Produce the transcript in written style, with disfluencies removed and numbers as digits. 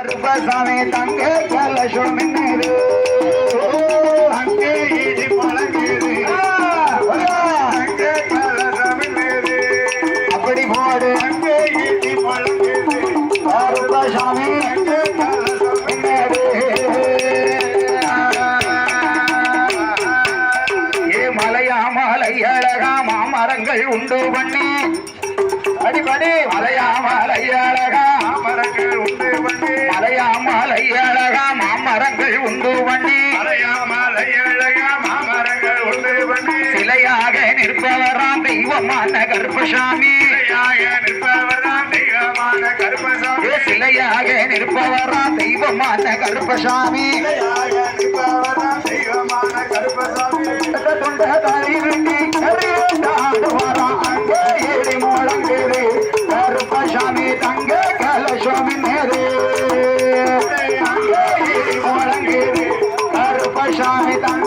கருப்பசாமி தங்க கலசம் அங்கே இடி முழங்குது அங்கே கலசம் அப்படி போடு அங்கே இடி முழங்குது கருப்பசாமி அங்கே கலசம் ஏ மலையா மலை அழகா மாமரங்கள் உண்டு பண்ணி அடிபடி மலையா மலை அழகா மரங்கள் உண்டு பண்ணி மலையா மலை அழகா மாமரங்கள் உண்டு பண்ணி மலையா மலை அழகா மாமரங்கள் உண்டு பண்ணி சிலையாக நிற்பவராம் தெய்வமான கருப்பசாமி சிலையாக நிற்பவராம் தெய்வமான கருப்பசாமி சிலையாக நிற்பவராம் தெய்வமான கருப்பசாமி சிலையாக நிற்பவராம் தெய்வமான கருப்பசாமி தொண்ட தாய் வெட்டி கருடாடுவாராம் அங்கே ஏறி முழங்குது கருப்பசாமி தங்க கலசாமி நேரே அங்கே ஏறி முழங்குது கருப்பசாமி தங்க